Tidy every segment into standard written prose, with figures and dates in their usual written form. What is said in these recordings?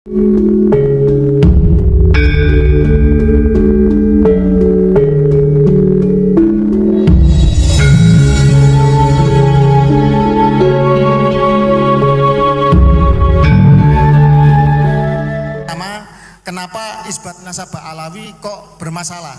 Kenapa isbat nasabah Alawi kok bermasalah?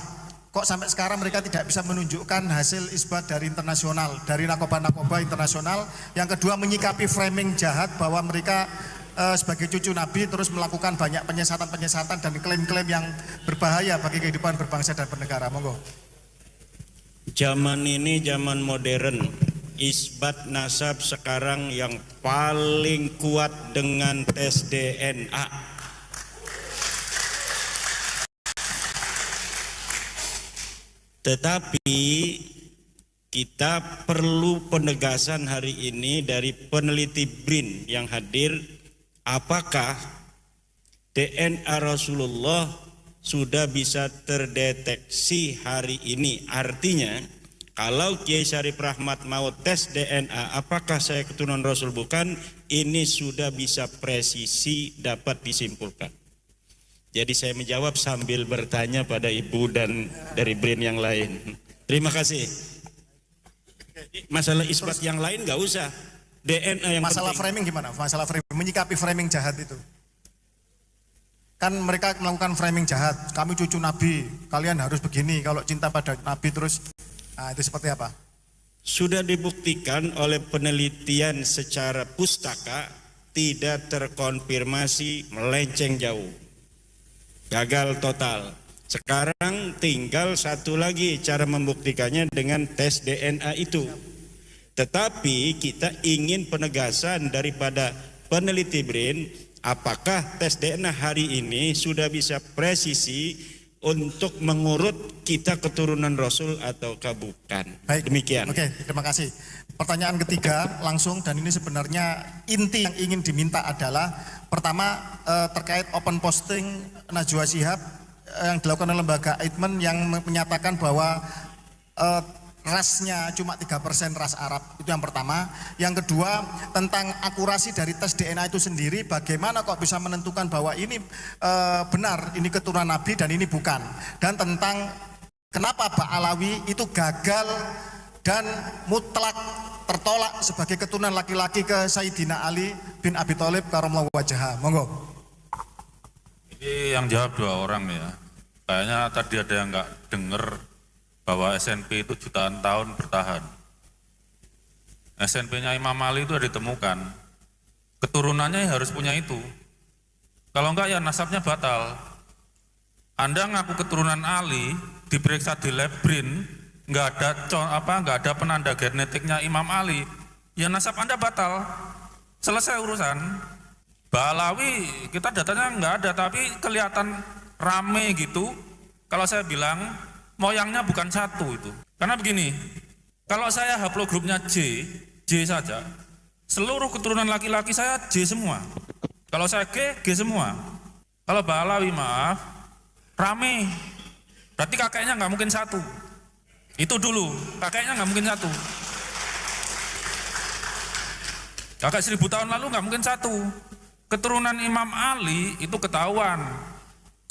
Kok sampai sekarang mereka tidak bisa menunjukkan hasil isbat dari internasional, dari narkoba internasional. Yang kedua, menyikapi framing jahat bahwa mereka sebagai cucu Nabi terus melakukan banyak penyesatan dan klaim-klaim yang berbahaya bagi kehidupan berbangsa dan bernegara. Monggo. Zaman ini zaman modern, isbat nasab sekarang yang paling kuat dengan tes DNA. Tetapi kita perlu penegasan hari ini dari peneliti BRIN yang hadir, apakah DNA Rasulullah sudah bisa terdeteksi hari ini? Artinya kalau Kiai Syarif Rahmat mau tes DNA apakah saya keturunan Rasul bukan, ini sudah bisa presisi dapat disimpulkan. Jadi saya menjawab sambil bertanya pada ibu dan dari BRIN yang lain. Terima kasih. Masalah isbat yang lain nggak usah. DNA yang masalah penting. Framing gimana? Masalah framing, menyikapi framing jahat itu. Kan mereka melakukan framing jahat. Kami cucu Nabi, kalian harus begini. Kalau cinta pada Nabi terus, nah itu seperti apa? Sudah dibuktikan oleh penelitian secara pustaka, tidak terkonfirmasi, melenceng jauh. Gagal total. Sekarang tinggal satu lagi cara membuktikannya dengan tes DNA itu. Tetapi kita ingin penegasan daripada peneliti BRIN, apakah tes DNA hari ini sudah bisa presisi untuk mengurut kita keturunan Rasul ataukah bukan. Baik. Demikian. Oke, terima kasih. Pertanyaan ketiga langsung, dan ini sebenarnya inti yang ingin diminta adalah pertama terkait open posting Najwa Shihab yang dilakukan oleh lembaga Eijkman yang menyatakan bahwa rasnya cuma 3% ras Arab, itu yang pertama. Yang kedua, tentang akurasi dari tes DNA itu sendiri, bagaimana kok bisa menentukan bahwa ini benar, ini keturunan Nabi dan ini bukan. Dan tentang kenapa Pak Alawi itu gagal dan mutlak tertolak sebagai keturunan laki-laki ke Sayyidina Ali bin Abi Thalib karramallahu wajhahu. Monggo. Ini yang jawab dua orang ya. Kayaknya tadi ada yang nggak dengar bahwa SNP itu jutaan tahun bertahan. SNP-nya Imam Ali itu ditemukan. Keturunannya harus punya itu. Kalau enggak ya nasabnya batal. Anda ngaku keturunan Ali, diperiksa di lab BRIN, nggak ada penanda genetiknya Imam Ali, ya nasab Anda batal. Selesai urusan. Balawi kita datanya nggak ada, tapi kelihatan rame gitu. Kalau saya bilang moyangnya bukan satu itu. Karena begini, kalau saya haplogrupnya J saja, seluruh keturunan laki-laki saya J semua. Kalau saya G semua. Kalau Balawi maaf, rame. Berarti kakeknya nggak mungkin satu. Itu dulu, kakeknya nggak mungkin satu. Kakek 1000 tahun lalu nggak mungkin satu. Keturunan Imam Ali itu ketahuan.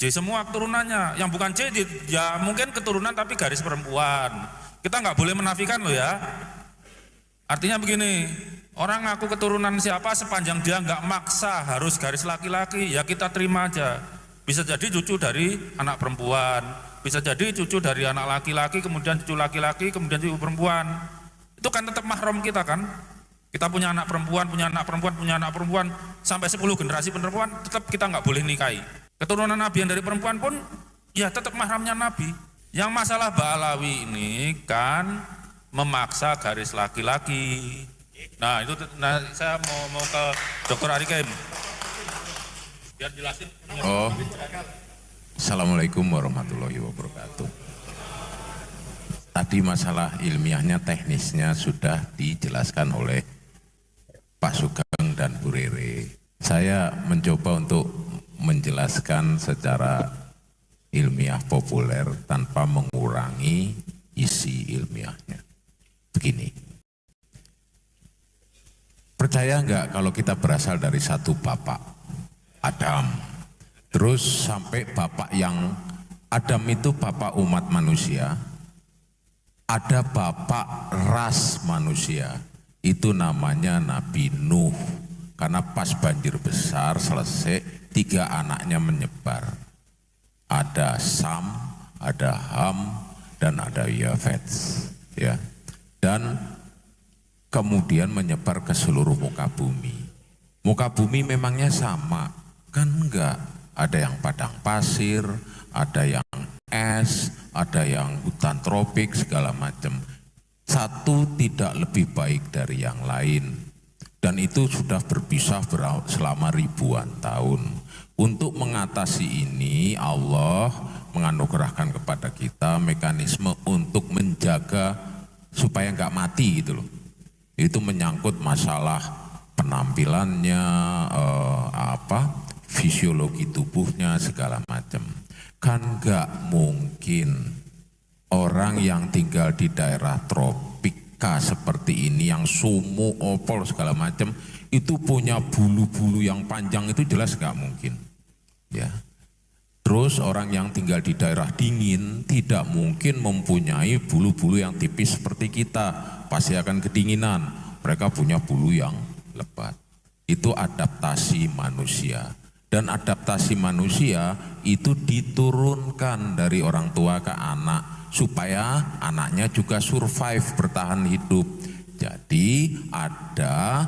J semua keturunannya. Yang bukan J ya mungkin keturunan tapi garis perempuan. Kita nggak boleh menafikan loh ya. Artinya begini, orang ngaku keturunan siapa sepanjang dia nggak maksa harus garis laki-laki, ya kita terima aja. Bisa jadi cucu dari anak perempuan, bisa jadi cucu dari anak laki-laki, kemudian cucu laki-laki, kemudian cucu perempuan. Itu kan tetap mahram kita kan. Kita punya anak perempuan, punya anak perempuan, punya anak perempuan, sampai 10 generasi perempuan, tetap kita nggak boleh nikahi. Keturunan Nabi yang dari perempuan pun, ya tetap mahramnya Nabi. Yang masalah Ba'alawi ini kan memaksa garis laki-laki. Nah itu, saya mau ke Dr. Arikem. Biar jelasin. Oh, Assalamualaikum warahmatullahi wabarakatuh. Tadi masalah ilmiahnya, teknisnya sudah dijelaskan oleh Pak Sugeng dan Bu Rere. Saya mencoba untuk menjelaskan secara ilmiah populer tanpa mengurangi isi ilmiahnya. Begini, percaya nggak kalau kita berasal dari satu bapak? Adam. Terus sampai bapak yang Adam itu bapak umat manusia, ada bapak ras manusia, itu namanya Nabi Nuh. Karena pas banjir besar selesai, 3 anaknya menyebar. Ada Sam, ada Ham, dan ada Yafet. Ya. Dan kemudian menyebar ke seluruh muka bumi. Muka bumi memangnya sama? Kan enggak. Ada yang padang pasir, ada yang es, ada yang hutan tropik, segala macam. Satu tidak lebih baik dari yang lain. Dan itu sudah berpisah selama ribuan tahun. Untuk mengatasi ini, Allah menganugerahkan kepada kita mekanisme untuk menjaga supaya enggak mati gitu loh. Itu menyangkut masalah penampilannya, fisiologi tubuhnya, segala macam. Kan gak mungkin orang yang tinggal di daerah tropika seperti ini, yang sumuk, opol, segala macam, itu punya bulu-bulu yang panjang, itu jelas gak mungkin. Ya. Terus orang yang tinggal di daerah dingin tidak mungkin mempunyai bulu-bulu yang tipis seperti kita, pasti akan kedinginan. Mereka punya bulu yang lebat. Itu adaptasi manusia. Dan adaptasi manusia itu diturunkan dari orang tua ke anak supaya anaknya juga survive, bertahan hidup. Jadi ada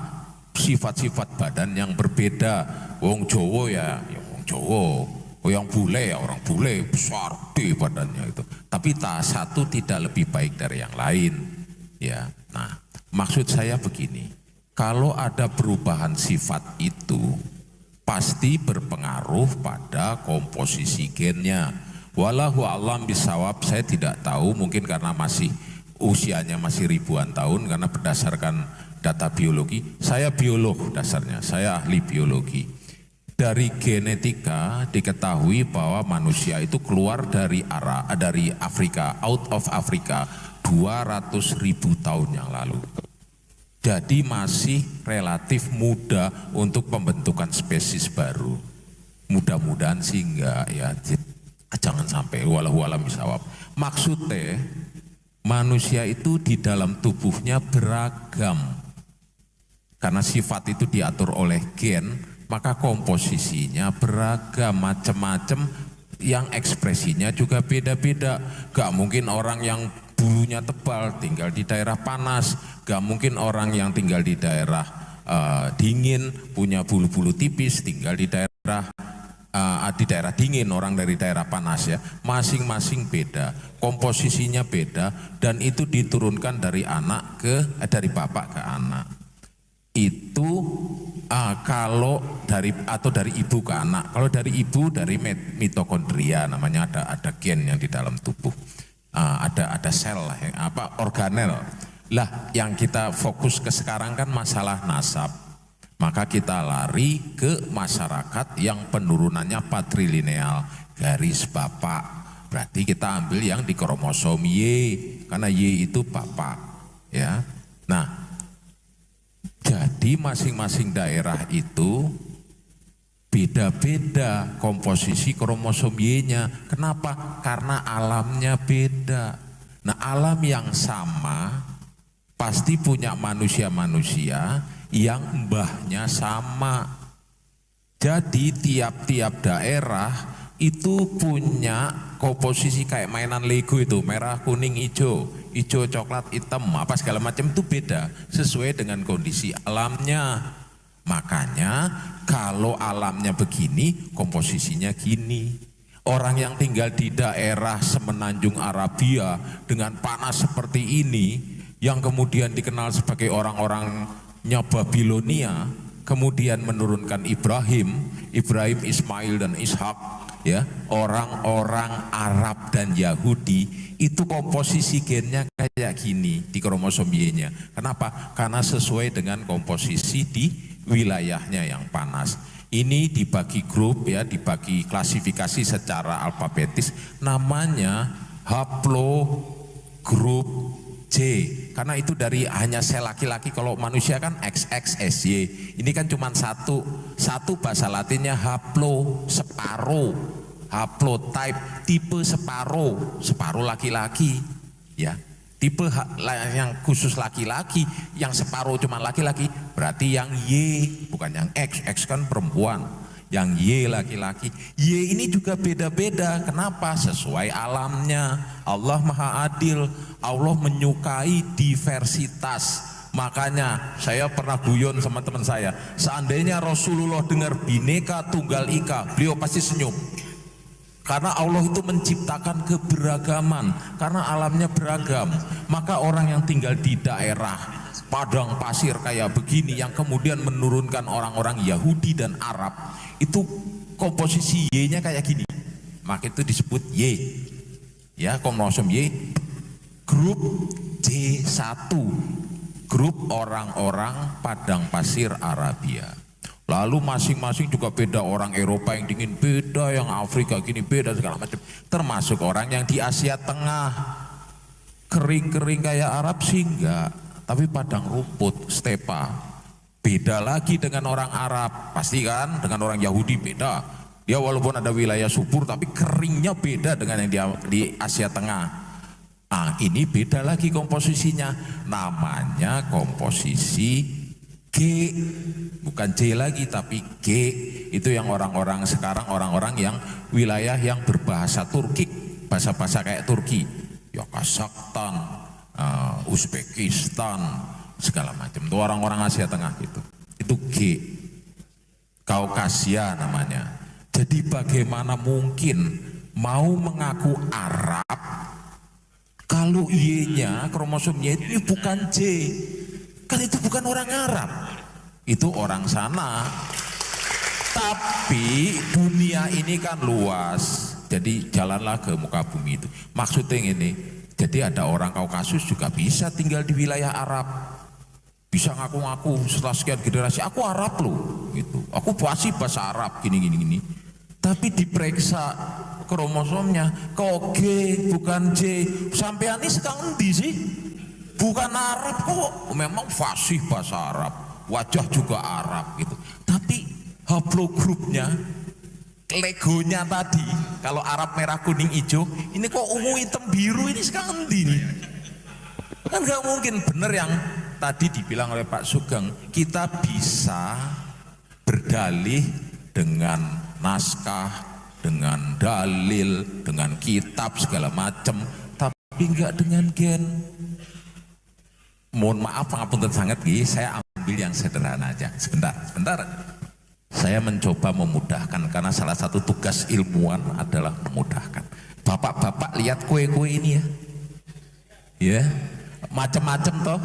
sifat-sifat badan yang berbeda. Wong Jowo ya wong Jowo. Yang bule ya orang bule, besar di badannya itu. Tapi satu tidak lebih baik dari yang lain. Ya. Nah, maksud saya begini. Kalau ada perubahan sifat itu pasti berpengaruh pada komposisi gennya. Wallahu a'lam bishawab, saya tidak tahu, mungkin karena usianya masih ribuan tahun, karena berdasarkan data biologi, saya biolog dasarnya, saya ahli biologi. Dari genetika diketahui bahwa manusia itu keluar dari Afrika, out of Afrika 200.000 tahun yang lalu. Jadi masih relatif muda untuk pembentukan spesies baru. Mudah-mudahan sih enggak ya, jangan sampai, wallahu a'lam bishawab. Maksudnya manusia itu di dalam tubuhnya beragam. Karena sifat itu diatur oleh gen, maka komposisinya beragam, macam-macam, yang ekspresinya juga beda-beda. Gak mungkin orang yang bulunya tebal tinggal di daerah panas, gak mungkin orang yang tinggal di daerah dingin punya bulu-bulu tipis tinggal di daerah dingin, orang dari daerah panas ya. Masing-masing beda, komposisinya beda, dan itu diturunkan dari dari bapak ke anak. Itu kalau dari ibu ke anak. Kalau dari ibu dari mitokondria, namanya ada gen yang di dalam tubuh. Ada sel lah, organel. Lah yang kita fokus ke sekarang kan masalah nasab. Maka kita lari ke masyarakat yang penurunannya patrilineal, garis bapak. Berarti kita ambil yang di kromosom Y, karena Y itu bapak. Ya. Nah, jadi masing-masing daerah itu beda-beda komposisi kromosom Y-nya. Kenapa? Karena alamnya beda. Nah, alam yang sama pasti punya manusia-manusia yang mbahnya sama. Jadi tiap-tiap daerah itu punya komposisi kayak mainan Lego itu, merah, kuning, hijau, coklat, hitam, apa segala macam, itu beda sesuai dengan kondisi alamnya. Makanya kalau alamnya begini, komposisinya gini. Orang yang tinggal di daerah semenanjung Arabia dengan panas seperti ini, yang kemudian dikenal sebagai orang-orangnya Babilonia, kemudian menurunkan Ibrahim, Ismail dan Ishak, ya, orang-orang Arab dan Yahudi, itu komposisi gennya kayak gini di kromosom Y-nya. Kenapa? Karena sesuai dengan komposisi di wilayahnya yang panas. Ini dibagi grup ya, dibagi klasifikasi secara alfabetis, namanya haplogrup C. karena itu dari hanya sel laki-laki. Kalau manusia kan XX, SY. Ini kan cuma satu bahasa Latinnya haplo, separuh, haplotype, tipe separuh laki-laki, ya. Tipe yang khusus laki-laki, yang separuh cuma laki-laki, berarti yang Y, bukan yang X kan perempuan, yang Y laki-laki. Y ini juga beda-beda, kenapa? Sesuai alamnya. Allah Maha Adil, Allah menyukai diversitas. Makanya saya pernah guyon sama teman saya, seandainya Rasulullah dengar Bhinneka Tunggal Ika, beliau pasti senyum. Karena Allah itu menciptakan keberagaman, karena alamnya beragam. Maka orang yang tinggal di daerah padang pasir kayak begini, yang kemudian menurunkan orang-orang Yahudi dan Arab, itu komposisi Y-nya kayak gini, maka itu disebut Y, ya, kromosom Y. Grup J1, grup orang-orang padang pasir Arabia. Lalu masing-masing juga beda, orang Eropa yang dingin beda, yang Afrika gini beda, segala macam. Termasuk orang yang di Asia Tengah, kering-kering kayak Arab sih enggak, tapi padang rumput, stepa. Beda lagi dengan orang Arab, pasti kan, dengan orang Yahudi beda. Dia walaupun ada wilayah subur, tapi keringnya beda dengan yang di Asia Tengah. Nah, ini beda lagi komposisinya, namanya komposisi G, bukan J lagi tapi G. Itu yang orang-orang sekarang, orang-orang yang wilayah yang berbahasa Turki, bahasa-bahasa kayak Turki, ya Kazakhstan, Uzbekistan, segala macam. Itu orang-orang Asia Tengah gitu. Itu G, Kaukasia namanya. Jadi bagaimana mungkin mau mengaku Arab kalau Y-nya, kromosomnya itu bukan J? Kan itu bukan orang Arab, itu orang sana. Tapi dunia ini kan luas, jadi jalanlah ke muka bumi itu. Maksudnya ini, jadi ada orang Kaukasus juga bisa tinggal di wilayah Arab, bisa ngaku-ngaku setelah sekian generasi, aku Arab loh, gitu. Aku pasti bahasa Arab, gini. Tapi diperiksa kromosomnya, kok G bukan J, sampean ini sekarang endi sih? Bukan Arab kok, memang fasih bahasa Arab, wajah juga Arab gitu. Tapi haplogrupnya, legonya tadi, kalau Arab merah kuning hijau, ini kok ungu hitam biru, ini sekarang nih. Kan nggak mungkin. Bener yang tadi dibilang oleh Pak Sugeng, kita bisa berdalih dengan naskah, dengan dalil, dengan kitab segala macam, tapi nggak dengan gen. Mohon maaf, ngapunten sangat, saya ambil yang sederhana aja. Sebentar. Saya mencoba memudahkan, karena salah satu tugas ilmuwan adalah memudahkan. Bapak-bapak lihat kue-kue ini ya, macam-macam toh.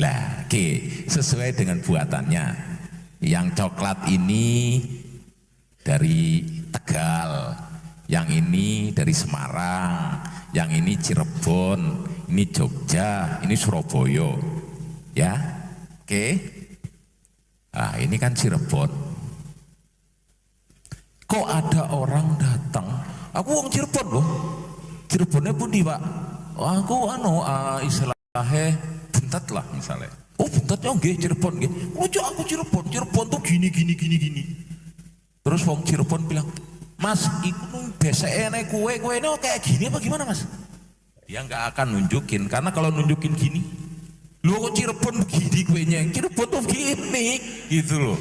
Lah, sesuai dengan buatannya. Yang coklat ini dari Tegal, yang ini dari Semarang, yang ini Cirebon, ini Jogja, ini Surabaya, ya, oke. Nah, ini kan Cirebon. Kok ada orang datang? Aku orang Cirebon loh. Cirebonnya pundi Pak? Oh, aku istilahnya Buntet lah misalnya. Oh Buntetnya nggih Cirebon nggih. Oh aku Cirebon tuh gini. Terus wong Cirebon bilang, Mas, itu biasanya kue ini kayak gini apa gimana Mas? Dia nggak akan nunjukin, karena kalau nunjukin gini, lu kok Cirebon begini kuenya, Cirebon tuh gini, gitu loh.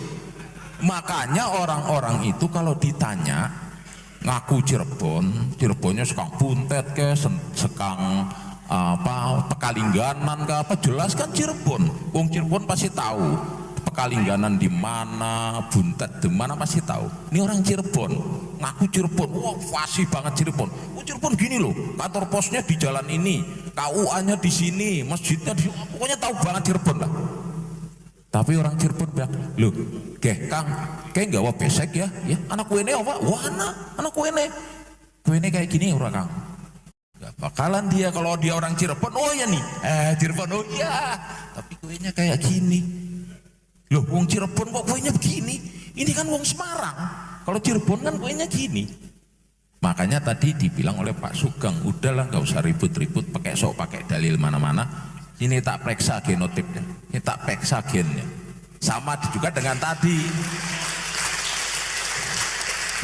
Makanya orang-orang itu kalau ditanya ngaku Cirebonnya sekang Buntet ke, sekang Pekalingganan ke apa, jelas kan Cirebon. Wong Cirebon pasti tahu. Pekalingganan di mana, Buntet di mana pasti tahu. Ini orang Cirebon, ngaku Cirebon, wah fasih banget Cirebon. Oh Cirebon gini loh, kantor posnya di jalan ini, KUA-nya di sini, masjidnya di, pokoknya tahu banget Cirebon lah. Tapi orang Cirebon bilang, loh, Kang, kayak nggak wah besek ya, anak kue ini apa? Wah anak kue ini kayak gini orang Kang. Gak bakalan dia kalau dia orang Cirebon, oh ya nih, Cirebon, oh iya, tapi kuenya kayak gini. Loh, wong Cirebon kok kuenya begini? Ini kan wong Semarang. Kalau Cirebon kan kuenya gini. Makanya tadi dibilang oleh Pak Sugeng, udahlah nggak usah ribut-ribut pakai dalil mana-mana. Ini tak periksa genotipnya, ini tak periksa gennya. Sama juga dengan tadi.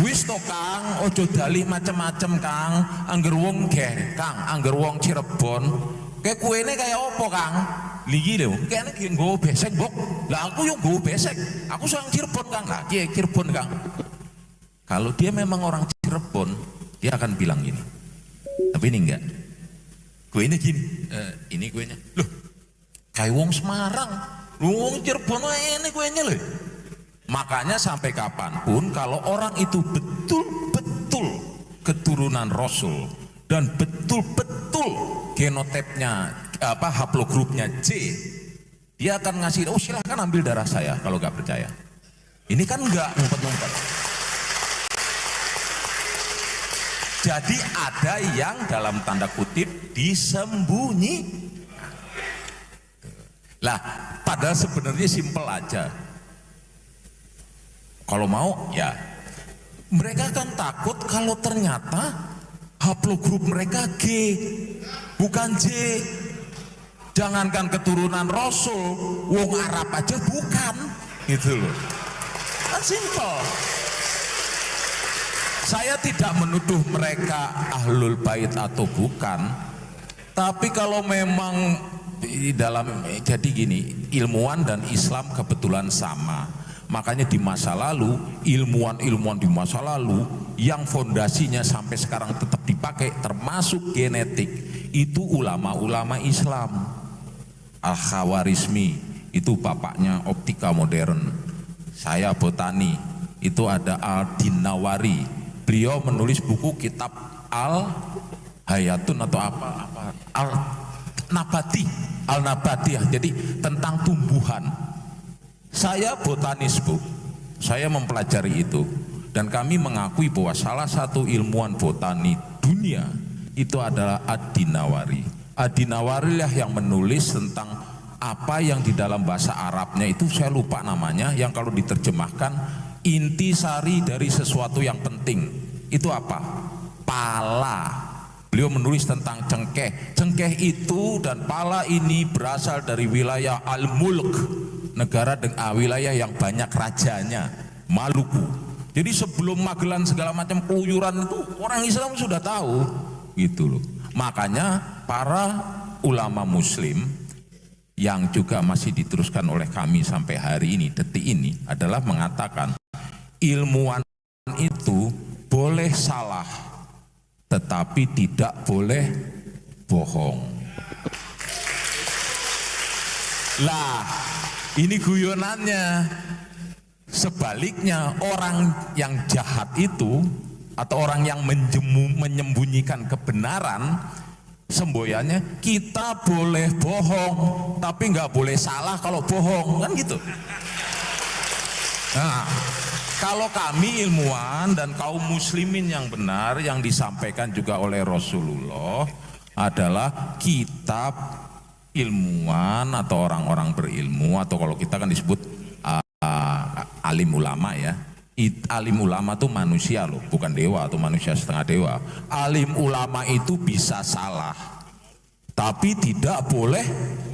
Wis to Kang, ojo dalih macem-macem Kang. Angger wong Kang, angger wong Cirebon. Kayak kuene kayak opo Kang? Ligi lho, kayaknya dia nggawa besek Bok. Lah aku yang nggawa besek. Aku sang Cirebon Kang, lah kiye Cirebon Kang. Kalau dia memang orang Cirebon, dia akan bilang gini. Tapi ini enggak. Kuenya gini, ini kuenya. Loh, kayak wong Semarang. Wong Cirebon ini kuenya loh. Makanya sampai kapanpun kalau orang itu betul-betul keturunan Rasul dan betul-betul genotipnya haplogrupnya C, dia akan ngasih, oh silahkan ambil darah saya kalau nggak percaya. Ini kan nggak ngumpet-ngumpet. Jadi ada yang dalam tanda kutip disembunyi. Lah, padahal sebenarnya simpel aja. Kalau mau ya, mereka kan takut kalau ternyata haplogrup mereka G, bukan J. Jangankan keturunan Rasul, wong Arab aja bukan, gitu loh. Kan simpel. Saya tidak menuduh mereka ahlul bait atau bukan, tapi kalau memang di dalam, jadi gini, ilmuwan dan Islam kebetulan sama. Makanya di masa lalu, ilmuwan-ilmuwan di masa lalu yang fondasinya sampai sekarang tetap dipakai termasuk genetik, itu ulama-ulama Islam. Al-Khawarizmi itu bapaknya optika modern. Saya botani, itu ada Al-Dinawari. Beliau menulis buku kitab Al-Hayatun atau apa Al-Nabatiyah, jadi tentang tumbuhan. Saya botanis Bu, saya mempelajari itu, dan kami mengakui bahwa salah satu ilmuwan botani dunia itu adalah Ad-Dinawari. Ad-Dinawari lah yang menulis tentang apa yang di dalam bahasa Arabnya itu saya lupa namanya, yang kalau diterjemahkan intisari dari sesuatu yang penting itu apa? Pala. Beliau menulis tentang cengkeh. Cengkeh itu dan pala ini berasal dari wilayah Al-Mulk, negara dengan wilayah yang banyak rajanya, Maluku. Jadi sebelum Magelan segala macam keluyuran itu orang Islam sudah tahu, gitu loh. Makanya para ulama Muslim yang juga masih diteruskan oleh kami sampai hari ini, detik ini, adalah mengatakan ilmuwan itu boleh salah, tetapi tidak boleh bohong. Lah, ini guyonannya. Sebaliknya, orang yang jahat itu atau orang yang menyembunyikan kebenaran, semboyannya kita boleh bohong tapi nggak boleh salah kalau bohong, kan gitu. Nah, kalau kami ilmuwan dan kaum muslimin yang benar yang disampaikan juga oleh Rasulullah adalah kitab ilmuwan atau orang-orang berilmu, atau kalau kita kan disebut alim ulama ya. Alim ulama itu manusia loh, bukan dewa atau manusia setengah dewa. Alim ulama itu bisa salah, tapi tidak boleh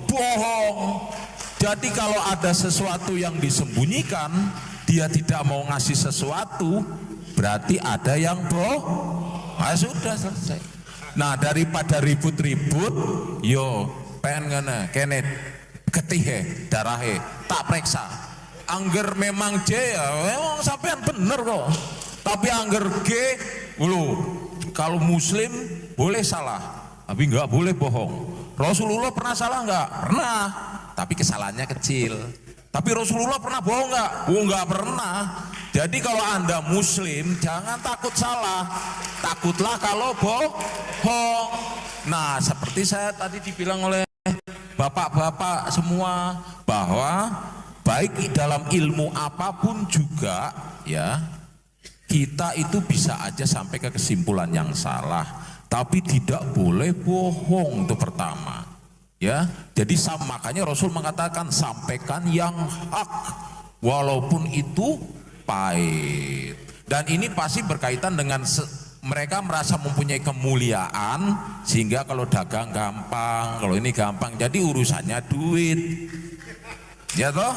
bohong. Jadi kalau ada sesuatu yang disembunyikan, dia tidak mau ngasih sesuatu, berarti ada yang bohong. Nah, sudah selesai. Nah, daripada ribut-ribut, yo pengen kene ketihe darahe tak periksa. Angger memang J ya, memang sampean bener kok. Tapi angger G, kalau Muslim boleh salah, tapi nggak boleh bohong. Rasulullah pernah salah nggak? Pernah, tapi kesalahannya kecil. Tapi Rasulullah pernah bohong nggak? Oh, nggak pernah. Jadi kalau Anda Muslim jangan takut salah, takutlah kalau bohong. Nah, seperti saya tadi dibilang oleh bapak-bapak semua, bahwa baik dalam ilmu apapun juga ya, kita itu bisa aja sampai ke kesimpulan yang salah, tapi tidak boleh bohong, itu pertama ya. Jadi makanya Rasul mengatakan sampaikan yang hak walaupun itu pahit. Dan ini pasti berkaitan dengan mereka merasa mempunyai kemuliaan sehingga kalau dagang gampang, kalau ini gampang, jadi urusannya duit, ya toh.